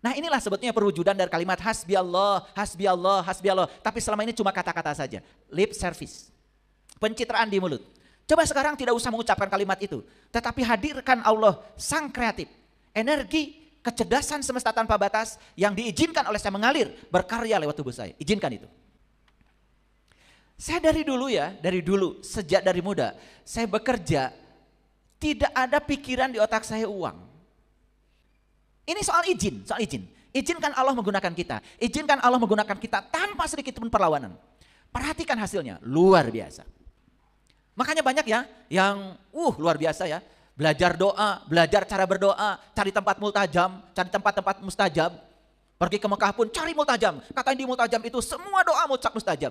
Nah inilah sebetulnya perwujudan dari kalimat hasbi Allah, hasbi Allah, hasbi Allah. Tapi selama ini cuma kata-kata saja, lip service, pencitraan di mulut. Coba sekarang tidak usah mengucapkan kalimat itu, tetapi hadirkan Allah sang kreatif, energi, kecerdasan semesta tanpa batas yang diizinkan oleh saya mengalir, berkarya lewat tubuh saya. Izinkan itu. Saya dari dulu sejak dari muda, saya bekerja, tidak ada pikiran di otak saya uang. Ini soal izin, soal izin. Izinkan Allah menggunakan kita. Izinkan Allah menggunakan kita tanpa sedikit pun perlawanan. Perhatikan hasilnya, luar biasa. Makanya banyak ya yang luar biasa ya. Belajar doa, belajar cara berdoa, cari tempat multajam, cari tempat-tempat mustajab. Pergi ke Mekah pun cari multajam. Katanya di multajam itu semua doa mustajab.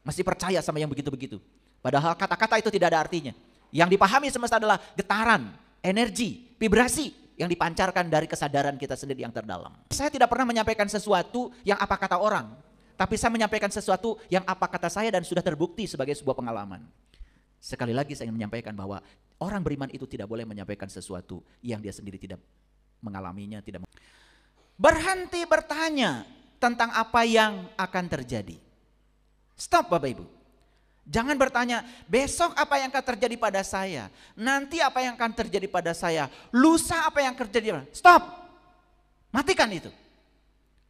Masih percaya sama yang begitu-begitu. Padahal kata-kata itu tidak ada artinya. Yang dipahami semesta adalah getaran, energi, vibrasi yang dipancarkan dari kesadaran kita sendiri yang terdalam. Saya tidak pernah menyampaikan sesuatu yang apa kata orang, tapi saya menyampaikan sesuatu yang apa kata saya dan sudah terbukti sebagai sebuah pengalaman. Sekali lagi saya ingin menyampaikan bahwa orang beriman itu tidak boleh menyampaikan sesuatu yang dia sendiri tidak mengalaminya. Berhenti bertanya tentang apa yang akan terjadi. Stop Bapak Ibu. Jangan bertanya, besok apa yang akan terjadi pada saya? Nanti apa yang akan terjadi pada saya? Lusa apa yang akan terjadi? Stop. Matikan itu.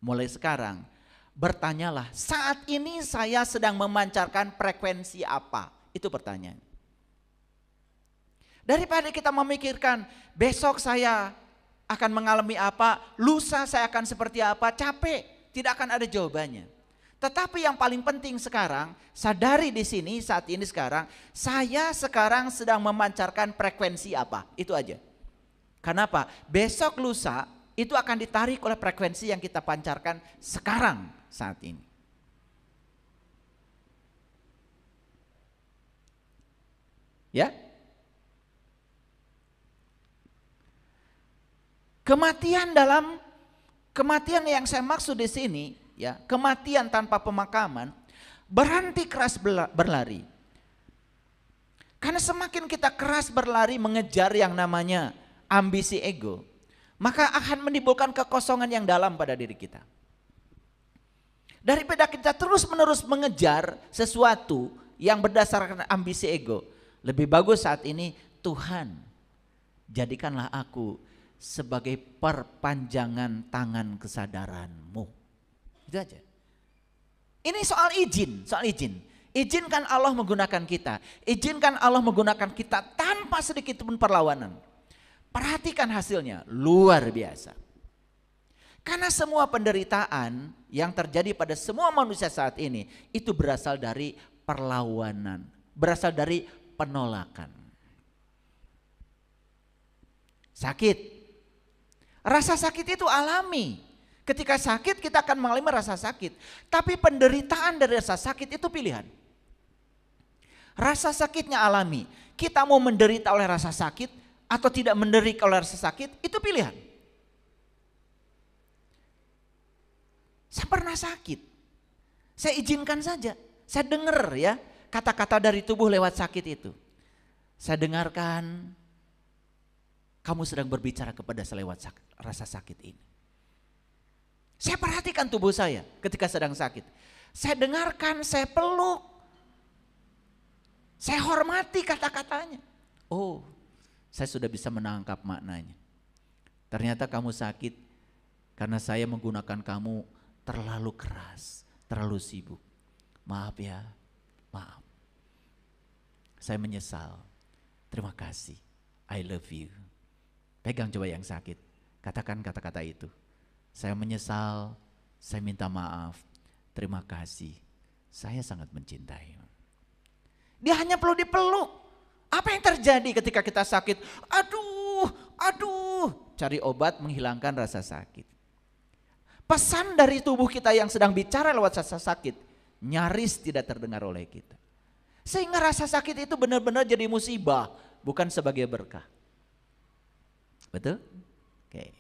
Mulai sekarang, bertanyalah, saat ini saya sedang memancarkan frekuensi apa? Itu pertanyaan. Daripada kita memikirkan, besok saya akan mengalami apa? Lusa saya akan seperti apa? Capek. Tidak akan ada jawabannya. Tetapi yang paling penting sekarang, sadari di sini saat ini sekarang, saya sekarang sedang memancarkan frekuensi apa, itu aja. Kenapa? Besok lusa itu akan ditarik oleh frekuensi yang kita pancarkan sekarang saat ini. Ya? Kematian yang saya maksud di sini, ya, kematian tanpa pemakaman, berhenti keras berlari. Karena semakin kita keras berlari mengejar yang namanya ambisi ego, maka akan menimbulkan kekosongan yang dalam pada diri kita. Daripada kita terus-menerus mengejar sesuatu yang berdasarkan ambisi ego, lebih bagus saat ini, Tuhan, jadikanlah aku sebagai perpanjangan tangan kesadaran-Mu. Itu aja. Ini soal izin, soal izin. Izinkan Allah menggunakan kita. Izinkan Allah menggunakan kita tanpa sedikit pun perlawanan. Perhatikan hasilnya, luar biasa. Karena semua penderitaan yang terjadi pada semua manusia saat ini, itu berasal dari perlawanan. Berasal dari penolakan. Sakit. Rasa sakit itu alami. Ketika sakit kita akan mengalami rasa sakit. Tapi penderitaan dari rasa sakit itu pilihan. Rasa sakitnya alami. Kita mau menderita oleh rasa sakit atau tidak menderita oleh rasa sakit, itu pilihan. Saya pernah sakit. Saya izinkan saja. Saya dengar ya kata-kata dari tubuh lewat sakit itu. Saya dengarkan, kamu sedang berbicara kepada saya lewat rasa sakit ini. Saya perhatikan tubuh saya ketika sedang sakit. Saya dengarkan, saya peluk. Saya hormati kata-katanya. Oh, saya sudah bisa menangkap maknanya. Ternyata kamu sakit karena saya menggunakan kamu terlalu keras, terlalu sibuk. Maaf ya, maaf. Saya menyesal. Terima kasih. I love you. Pegang coba yang sakit. Katakan kata-kata itu. Saya menyesal, saya minta maaf, terima kasih, saya sangat mencintai. Dia hanya perlu dipeluk. Apa yang terjadi ketika kita sakit? Aduh, cari obat menghilangkan rasa sakit. Pesan dari tubuh kita yang sedang bicara lewat rasa sakit, nyaris tidak terdengar oleh kita. Sehingga rasa sakit itu benar-benar jadi musibah, bukan sebagai berkah. Betul? Oke.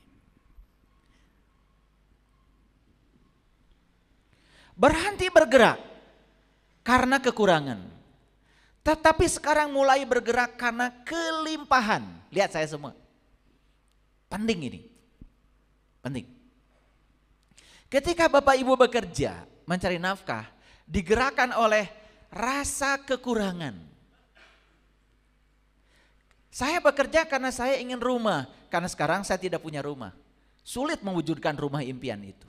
Berhenti bergerak karena kekurangan. Tetapi sekarang mulai bergerak karena kelimpahan. Lihat saya semua. Penting ini. Penting. Ketika Bapak Ibu bekerja, mencari nafkah, digerakkan oleh rasa kekurangan. Saya bekerja karena saya ingin rumah, karena sekarang saya tidak punya rumah. Sulit mewujudkan rumah impian itu.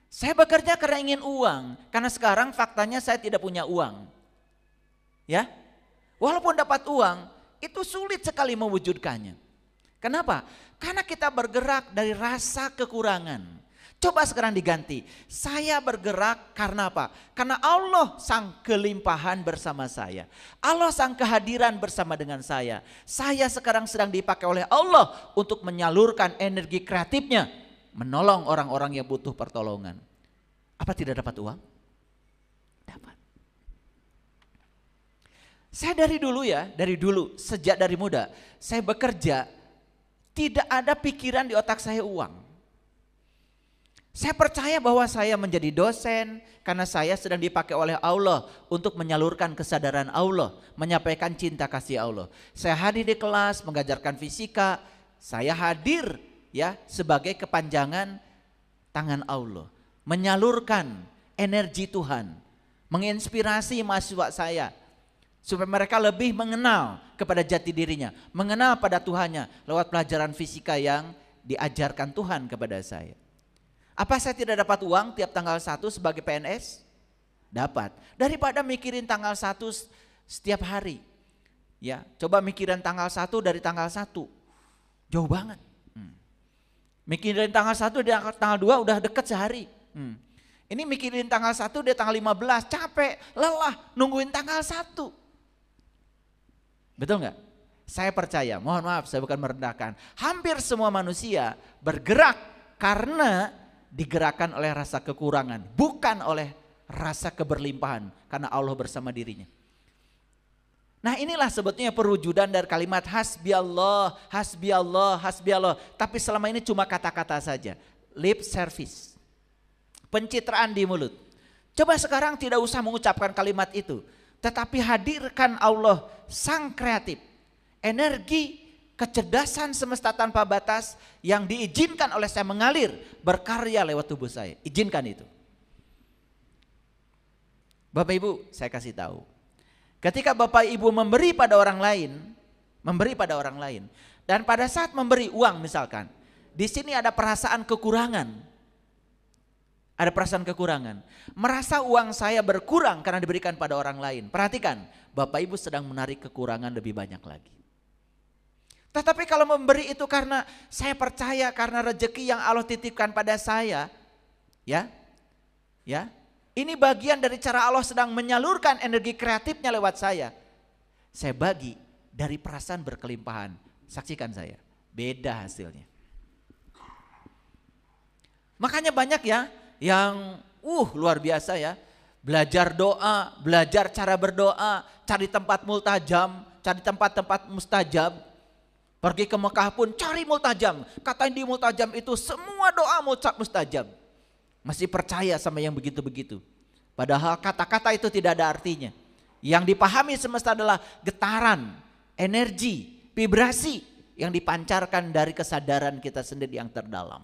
Saya bekerja karena ingin uang, karena sekarang faktanya saya tidak punya uang. Ya, walaupun dapat uang, itu sulit sekali mewujudkannya. Kenapa? Karena kita bergerak dari rasa kekurangan. Coba sekarang diganti. Saya bergerak karena apa? Karena Allah sang kelimpahan bersama saya. Allah sang kehadiran bersama dengan saya. Saya sekarang sedang dipakai oleh Allah untuk menyalurkan energi kreatifnya. Menolong orang-orang yang butuh pertolongan. Apa tidak dapat uang? Dapat. Saya dari dulu, sejak dari muda, saya bekerja. Tidak ada pikiran di otak saya uang. Saya percaya bahwa saya menjadi dosen karena saya sedang dipakai oleh Allah untuk menyalurkan kesadaran Allah, menyampaikan cinta kasih Allah. Saya hadir di kelas mengajarkan fisika, saya hadir ya sebagai kepanjangan tangan Allah, menyalurkan energi Tuhan, menginspirasi mahasiswa saya supaya mereka lebih mengenal kepada jati dirinya, mengenal pada Tuhannya lewat pelajaran fisika yang diajarkan Tuhan kepada saya. Apa saya tidak dapat uang tiap tanggal 1 sebagai PNS? Dapat. Daripada mikirin tanggal 1 setiap hari. Ya, coba mikirin tanggal 1 dari tanggal 1. Jauh banget. Mikirin tanggal 1 dari tanggal 2 udah deket sehari. Ini mikirin tanggal 1 dari tanggal 15, capek, lelah nungguin tanggal 1. Betul nggak? Saya percaya, mohon maaf saya bukan merendahkan. Hampir semua manusia bergerak karena digerakkan oleh rasa kekurangan. Bukan oleh rasa keberlimpahan karena Allah bersama dirinya. Nah inilah sebetulnya perwujudan dari kalimat hasbi Allah, hasbi Allah, hasbi Allah. Tapi selama ini cuma kata-kata saja. Lip service. Pencitraan di mulut. Coba sekarang tidak usah mengucapkan kalimat itu. Tetapi hadirkan Allah sang kreatif. Energi kecerdasan semesta tanpa batas yang diizinkan oleh saya mengalir berkarya lewat tubuh saya. Izinkan itu. Bapak Ibu saya kasih tahu. Ketika Bapak Ibu memberi pada orang lain. Dan pada saat memberi uang misalkan. Di sini ada perasaan kekurangan. Ada perasaan kekurangan. Merasa uang saya berkurang karena diberikan pada orang lain. Perhatikan, Bapak Ibu sedang menarik kekurangan lebih banyak lagi. Tetapi kalau memberi itu karena saya percaya karena rezeki yang Allah titipkan pada saya. Ya. Ini bagian dari cara Allah sedang menyalurkan energi kreatifnya lewat saya. Saya bagi dari perasaan berkelimpahan. Saksikan saya, beda hasilnya. Makanya banyak ya yang luar biasa ya. Belajar doa, belajar cara berdoa, cari tempat multajam, cari tempat-tempat mustajab. Pergi ke Mekah pun cari multajam. Katanya di multajam itu semua doa mustajab. Masih percaya sama yang begitu-begitu. Padahal kata-kata itu tidak ada artinya. Yang dipahami semesta adalah getaran, energi, vibrasi yang dipancarkan dari kesadaran kita sendiri yang terdalam.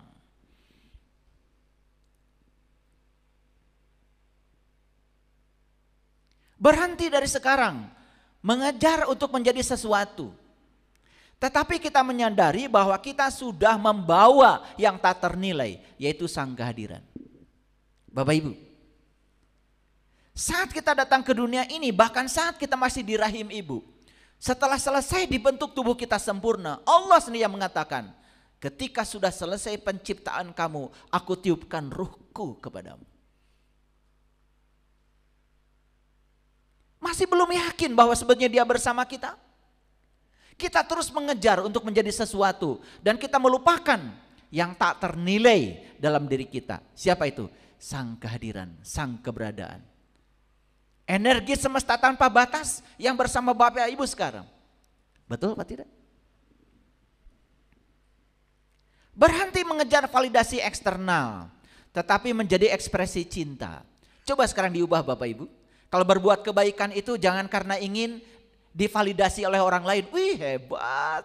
Berhenti dari sekarang mengejar untuk menjadi sesuatu. Tetapi kita menyadari bahwa kita sudah membawa yang tak ternilai, yaitu sang kehadiran. Bapak Ibu, saat kita datang ke dunia ini, bahkan saat kita masih di rahim ibu, setelah selesai dibentuk tubuh kita sempurna, Allah sendiri yang mengatakan, ketika sudah selesai penciptaan kamu, aku tiupkan ruhku kepadamu. Masih belum yakin bahwa sebetulnya dia bersama kita? Kita terus mengejar untuk menjadi sesuatu dan kita melupakan yang tak ternilai dalam diri kita. Siapa itu? Sang kehadiran, sang keberadaan. Energi semesta tanpa batas yang bersama Bapak Ibu sekarang. Betul apa tidak? Berhenti mengejar validasi eksternal, tetapi menjadi ekspresi cinta. Coba sekarang diubah Bapak Ibu. Kalau berbuat kebaikan itu jangan karena ingin divalidasi oleh orang lain. Wih hebat,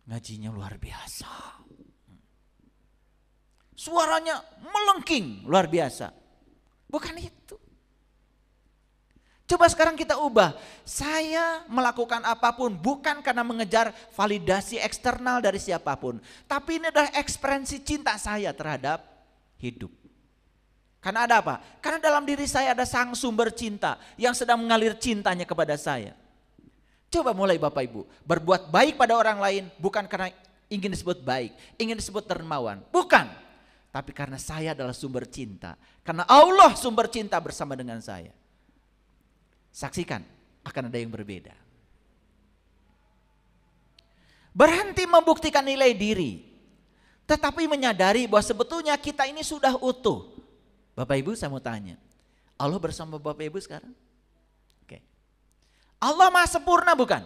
ngajinya luar biasa. suaranya melengking luar biasa. Bukan itu. Coba sekarang kita ubah. Saya melakukan apapun bukan karena mengejar validasi eksternal dari siapapun. Tapi ini adalah ekspresi cinta saya terhadap hidup. Karena ada apa? Karena dalam diri saya ada sang sumber cinta yang sedang mengalir cintanya kepada saya. Coba mulai Bapak Ibu, berbuat baik pada orang lain bukan karena ingin disebut baik, ingin disebut dermawan. Bukan. Tapi karena saya adalah sumber cinta. Karena Allah sumber cinta bersama dengan saya. Saksikan, akan ada yang berbeda. Berhenti membuktikan nilai diri. Tetapi menyadari bahwa sebetulnya kita ini sudah utuh. Bapak Ibu saya mau tanya. Allah bersama Bapak Ibu sekarang? Oke. Allah maha sempurna bukan?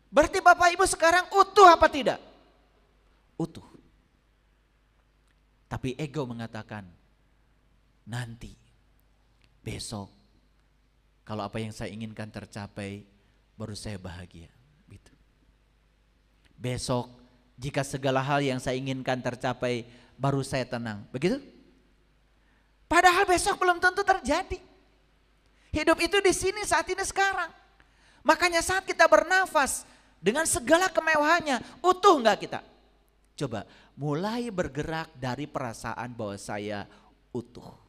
Berarti Bapak Ibu sekarang utuh apa tidak? Utuh. Tapi ego mengatakan nanti. Besok, kalau apa yang saya inginkan tercapai, baru saya bahagia. Gitu. Besok, jika segala hal yang saya inginkan tercapai, baru saya tenang. Begitu? Padahal besok belum tentu terjadi. Hidup itu di sini, saat ini, sekarang. Makanya saat kita bernafas, dengan segala kemewahannya, utuh enggak kita? Coba, mulai bergerak dari perasaan bahwa saya utuh.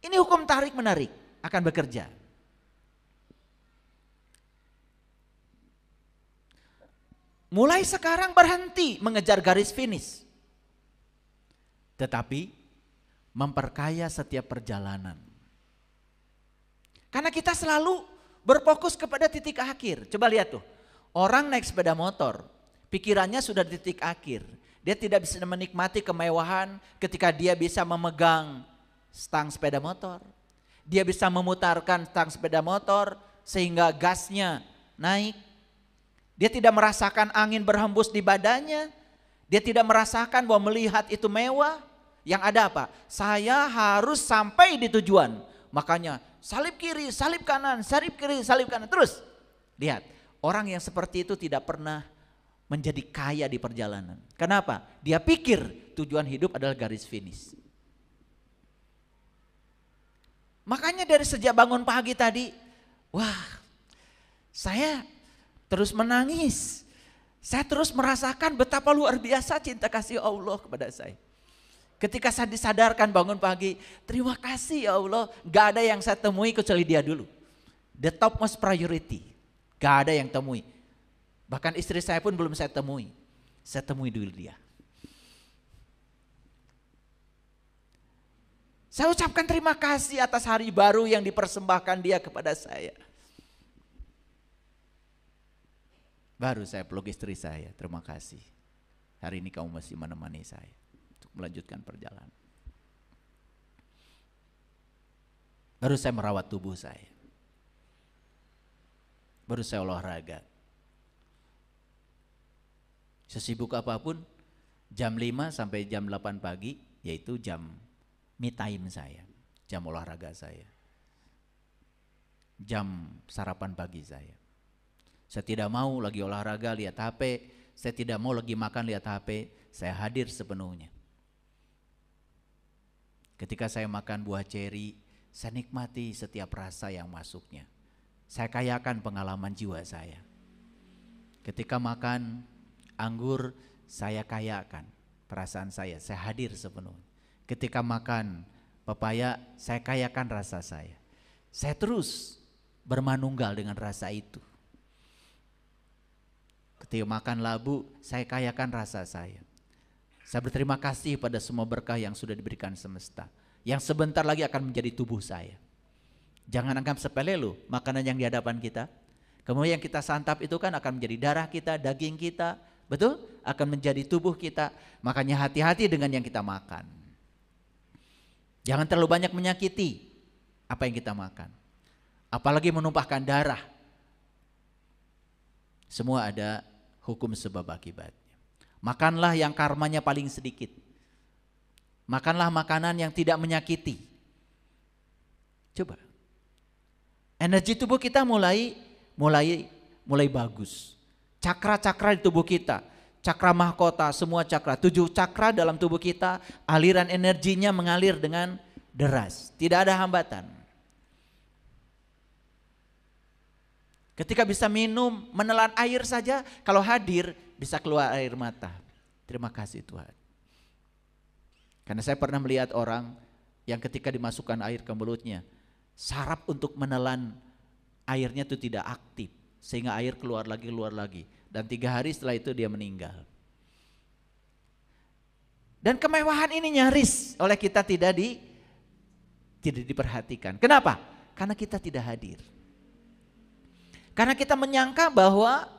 Ini hukum tarik menarik akan bekerja. Mulai sekarang berhenti mengejar garis finish. Tetapi memperkaya setiap perjalanan. Karena kita selalu berfokus kepada titik akhir. Coba lihat tuh, orang naik sepeda motor, pikirannya sudah di titik akhir. Dia tidak bisa menikmati kemewahan ketika dia bisa memegang stang sepeda motor. Dia bisa memutarkan stang sepeda motor sehingga gasnya naik. Dia tidak merasakan angin berhembus di badannya. Dia tidak merasakan bahwa melihat itu mewah. Yang ada apa? Saya harus sampai di tujuan. Makanya salib kiri, salib kanan, salib kiri, salib kanan. Terus lihat, orang yang seperti itu tidak pernah menjadi kaya di perjalanan. Kenapa? Dia pikir tujuan hidup adalah garis finish. Makanya dari sejak bangun pagi tadi, wah, saya terus menangis. Saya terus merasakan betapa luar biasa cinta kasih Allah kepada saya. Ketika saya disadarkan bangun pagi, terima kasih ya Allah, gak ada yang saya temui kecuali dia dulu. The topmost priority, gak ada yang temui. Bahkan istri saya pun belum saya temui dulu dia. Saya ucapkan terima kasih atas hari baru yang dipersembahkan dia kepada saya. Baru saya peluk istri saya, terima kasih. Hari ini kamu masih menemani saya untuk melanjutkan perjalanan. Baru saya merawat tubuh saya. Baru saya olahraga. Sesibuk apapun, jam 5 sampai jam 8 pagi, yaitu jam me time saya, jam olahraga saya, jam sarapan pagi saya. Saya tidak mau lagi olahraga lihat HP, saya tidak mau lagi makan lihat HP, saya hadir sepenuhnya. Ketika saya makan buah ceri, saya nikmati setiap rasa yang masuknya. Saya kayakan pengalaman jiwa saya. Ketika makan anggur, saya kayakan perasaan saya hadir sepenuhnya. Ketika makan pepaya, saya kayakan rasa saya. Saya terus bermanunggal dengan rasa itu. Ketika makan labu, saya kayakan rasa saya. Saya berterima kasih pada semua berkah yang sudah diberikan semesta. Yang sebentar lagi akan menjadi tubuh saya. Jangan anggap sepele loh makanan yang di hadapan kita. Kemudian yang kita santap itu kan akan menjadi darah kita, daging kita. Betul? Akan menjadi tubuh kita. Makanya hati-hati dengan yang kita makan. Jangan terlalu banyak menyakiti apa yang kita makan. Apalagi menumpahkan darah. Semua ada hukum sebab akibatnya. Makanlah yang karmanya paling sedikit. Makanlah makanan yang tidak menyakiti. Coba. Energi tubuh kita mulai bagus. Cakra-cakra di tubuh kita, cakra mahkota, semua cakra, 7 cakra dalam tubuh kita, aliran energinya mengalir dengan deras, tidak ada hambatan. Ketika bisa minum, menelan air saja, kalau hadir bisa keluar air mata. Terima kasih Tuhan. Karena saya pernah melihat orang yang ketika dimasukkan air ke mulutnya, saraf untuk menelan airnya itu tidak aktif, sehingga air keluar lagi, dan 3 hari setelah itu dia meninggal. Dan kemewahan ini nyaris oleh kita tidak diperhatikan. Kenapa? Karena kita tidak hadir. Karena kita menyangka bahwa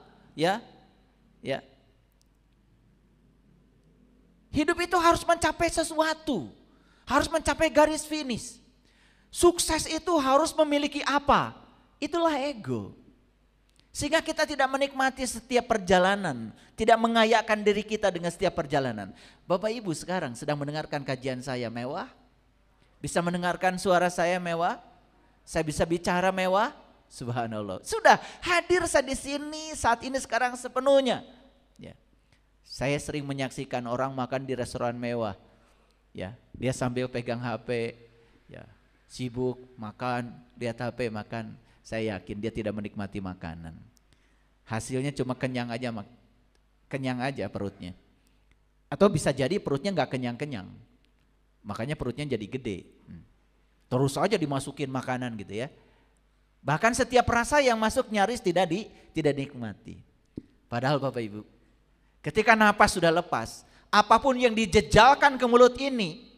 hidup itu harus mencapai sesuatu, harus mencapai garis finish. Sukses itu harus memiliki apa? Itulah ego. Sehingga kita tidak menikmati setiap perjalanan, tidak mengayakkan diri kita dengan setiap perjalanan. Bapak Ibu sekarang sedang mendengarkan kajian saya mewah? Bisa mendengarkan suara saya mewah? Saya bisa bicara mewah? Subhanallah. Sudah hadir saya di sini saat ini sekarang sepenuhnya. Ya. Saya sering menyaksikan orang makan di restoran mewah. Ya, dia sambil pegang HP, ya, sibuk makan, lihat HP makan. Saya yakin dia tidak menikmati makanan. Hasilnya cuma kenyang aja perutnya. Atau bisa jadi perutnya nggak kenyang-kenyang. Makanya perutnya jadi gede. Terus aja dimasukin makanan gitu ya. Bahkan setiap rasa yang masuk nyaris tidak dinikmati. Padahal Bapak Ibu, ketika napas sudah lepas, apapun yang dijejalkan ke mulut ini,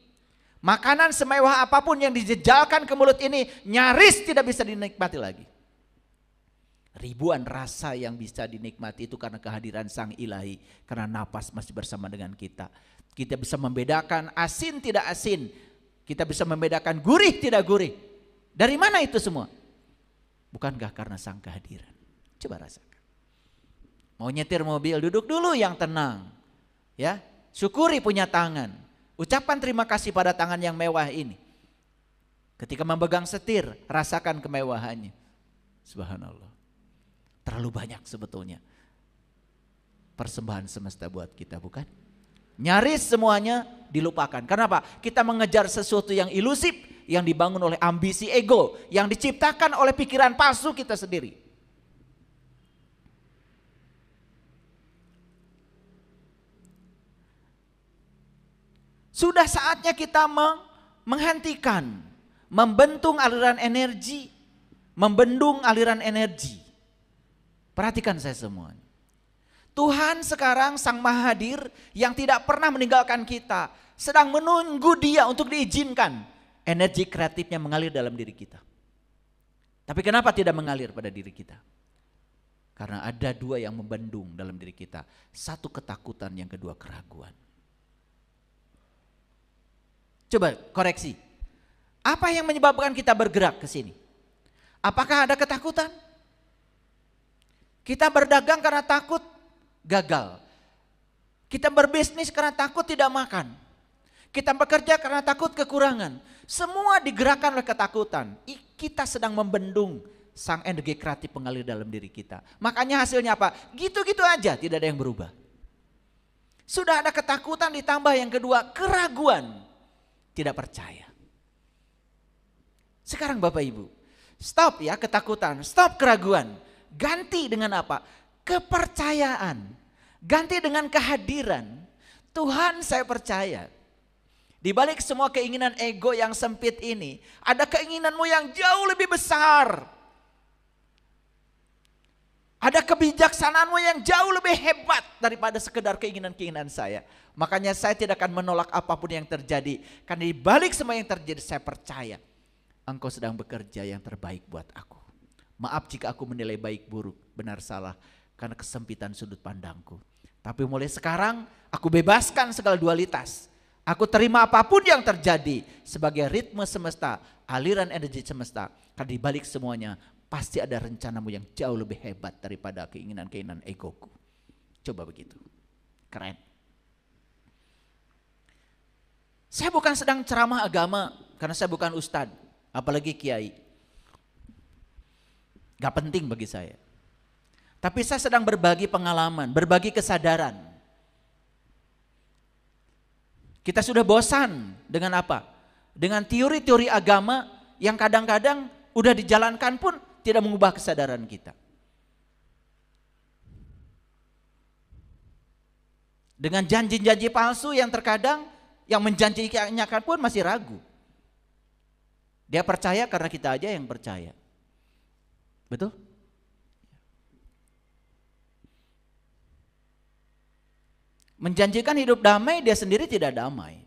makanan semewah apapun yang dijejalkan ke mulut ini nyaris tidak bisa dinikmati lagi. Ribuan rasa yang bisa dinikmati itu karena kehadiran Sang Ilahi, karena napas masih bersama dengan kita. Kita bisa membedakan asin tidak asin, kita bisa membedakan gurih tidak gurih. Dari mana itu semua? Bukankah karena Sang kehadiran? Coba rasakan. Mau nyetir mobil, duduk dulu yang tenang. Ya, syukuri punya tangan. Ucapkan terima kasih pada tangan yang mewah ini. Ketika memegang setir, rasakan kemewahannya. Subhanallah. Terlalu banyak sebetulnya persembahan semesta buat kita, bukan? Nyaris semuanya dilupakan. Kenapa? Kita mengejar sesuatu yang ilusif, yang dibangun oleh ambisi ego, yang diciptakan oleh pikiran palsu kita sendiri. Sudah saatnya kita menghentikan, membendung aliran energi, membendung aliran energi. Perhatikan saya semuanya. Tuhan sekarang Sang Maha Hadir yang tidak pernah meninggalkan kita, sedang menunggu Dia untuk diizinkan energi kreatifnya mengalir dalam diri kita. Tapi kenapa tidak mengalir pada diri kita? Karena ada 2 yang membendung dalam diri kita. 1 ketakutan, yang kedua keraguan. Coba koreksi. Apa yang menyebabkan kita bergerak ke sini? Apakah ada ketakutan? Kita berdagang karena takut gagal. Kita berbisnis karena takut tidak makan. Kita bekerja karena takut kekurangan. Semua digerakkan oleh ketakutan. Kita sedang membendung sang energi kreatif mengalir dalam diri kita. Makanya hasilnya apa? Gitu-gitu aja, tidak ada yang berubah. Sudah ada ketakutan, ditambah yang kedua keraguan. Tidak percaya. Sekarang Bapak Ibu, stop ya ketakutan, stop keraguan. Ganti dengan apa? Kepercayaan. Ganti dengan kehadiran. Tuhan, saya percaya. Di balik semua keinginan ego yang sempit ini, ada keinginanmu yang jauh lebih besar. Ada kebijaksanaanmu yang jauh lebih hebat daripada sekedar keinginan-keinginan saya. Makanya saya tidak akan menolak apapun yang terjadi. Karena di balik semua yang terjadi, saya percaya Engkau sedang bekerja yang terbaik buat aku. Maaf jika aku menilai baik buruk, benar salah, karena kesempitan sudut pandangku. Tapi mulai sekarang aku bebaskan segala dualitas. Aku terima apapun yang terjadi sebagai ritme semesta, aliran energi semesta. Karena di balik semuanya pasti ada rencanamu yang jauh lebih hebat daripada keinginan-keinginan egoku. Coba begitu. Keren. Saya bukan sedang ceramah agama karena saya bukan ustadz, apalagi kiai. Gak penting bagi saya. Tapi saya sedang berbagi pengalaman, berbagi kesadaran. Kita sudah bosan dengan apa? Dengan teori-teori agama yang kadang-kadang udah dijalankan pun tidak mengubah kesadaran kita. Dengan janji-janji palsu yang terkadang yang menjanjikannya pun masih ragu. Dia percaya karena kita aja yang percaya. Betul? Menjanjikan hidup damai, dia sendiri tidak damai.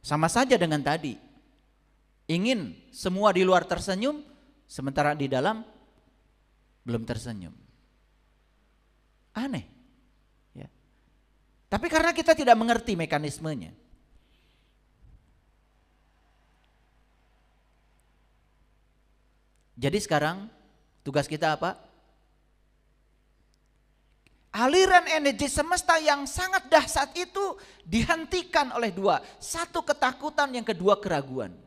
Sama saja dengan tadi. Ingin semua di luar tersenyum, sementara di dalam belum tersenyum. Aneh. Ya. Tapi karena kita tidak mengerti mekanismenya. Jadi sekarang tugas kita apa? Aliran energi semesta yang sangat dahsyat itu dihentikan oleh dua. Satu ketakutan, yang kedua keraguan.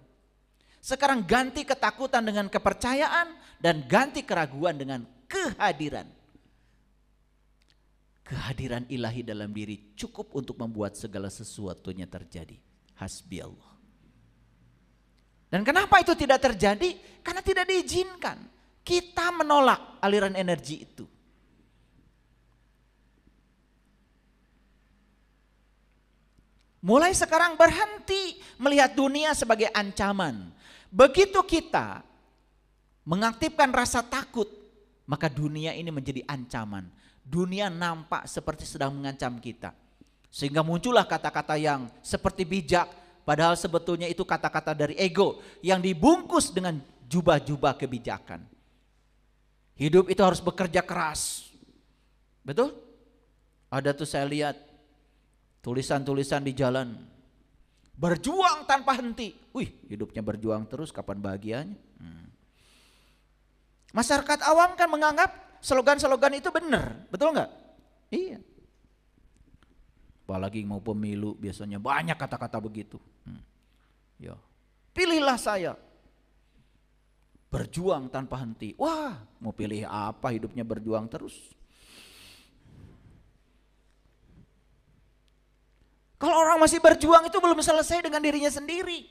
Sekarang ganti ketakutan dengan kepercayaan dan ganti keraguan dengan kehadiran. Kehadiran ilahi dalam diri cukup untuk membuat segala sesuatunya terjadi. Hasbi Allah. Dan kenapa itu tidak terjadi? Karena tidak diizinkan. Kita menolak aliran energi itu. Mulai sekarang berhenti melihat dunia sebagai ancaman. Begitu kita mengaktifkan rasa takut, maka dunia ini menjadi ancaman. Dunia nampak seperti sedang mengancam kita. Sehingga muncullah kata-kata yang seperti bijak, padahal sebetulnya itu kata-kata dari ego yang dibungkus dengan jubah-jubah kebijakan. Hidup itu harus bekerja keras. Betul? Ada tuh saya lihat tulisan-tulisan di jalan. Berjuang tanpa henti. Wih, hidupnya berjuang terus, kapan bahagianya? Masyarakat awam kan menganggap slogan-slogan itu benar. Betul nggak? Iya. Apalagi mau pemilu biasanya banyak kata-kata begitu. Ya. Pilihlah saya. Berjuang tanpa henti. Wah, mau pilih apa, hidupnya berjuang terus. Kalau orang masih berjuang itu belum selesai dengan dirinya sendiri.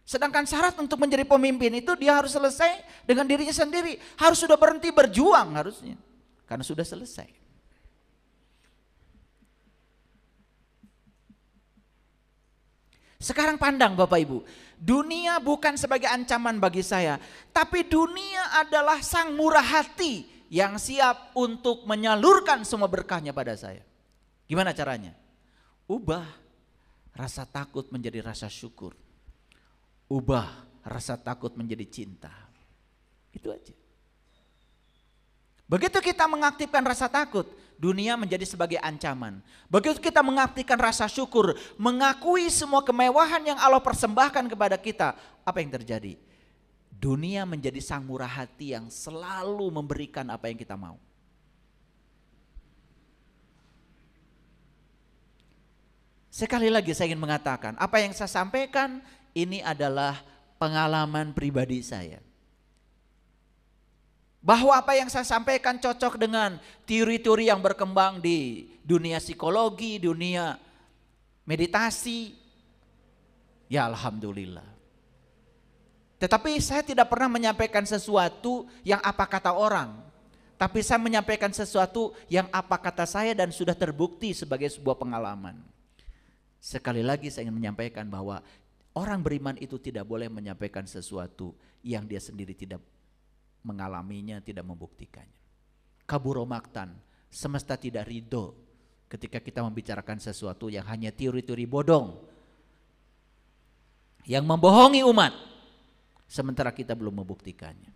Sedangkan syarat untuk menjadi pemimpin itu dia harus selesai dengan dirinya sendiri. Harus sudah berhenti berjuang harusnya. Karena sudah selesai. Sekarang pandang Bapak Ibu. Dunia bukan sebagai ancaman bagi saya. Tapi dunia adalah sang murah hati yang siap untuk menyalurkan semua berkahnya pada saya. Gimana caranya? Ubah rasa takut menjadi rasa syukur. Ubah rasa takut menjadi cinta. Itu aja. Begitu kita mengaktifkan rasa takut, dunia menjadi sebagai ancaman. Begitu kita mengaktifkan rasa syukur, mengakui semua kemewahan yang Allah persembahkan kepada kita, apa yang terjadi? Dunia menjadi sang murah hati yang selalu memberikan apa yang kita mau. Sekali lagi saya ingin mengatakan, apa yang saya sampaikan ini adalah pengalaman pribadi saya. Bahwa apa yang saya sampaikan cocok dengan teori-teori yang berkembang di dunia psikologi, dunia meditasi. Ya alhamdulillah. Tetapi saya tidak pernah menyampaikan sesuatu yang apa kata orang. Tapi saya menyampaikan sesuatu yang apa kata saya dan sudah terbukti sebagai sebuah pengalaman. Sekali lagi saya ingin menyampaikan bahwa orang beriman itu tidak boleh menyampaikan sesuatu yang dia sendiri tidak mengalaminya, tidak membuktikannya. Kaburo maktan, semesta tidak ridho ketika kita membicarakan sesuatu yang hanya teori-teori bodong yang membohongi umat sementara kita belum membuktikannya.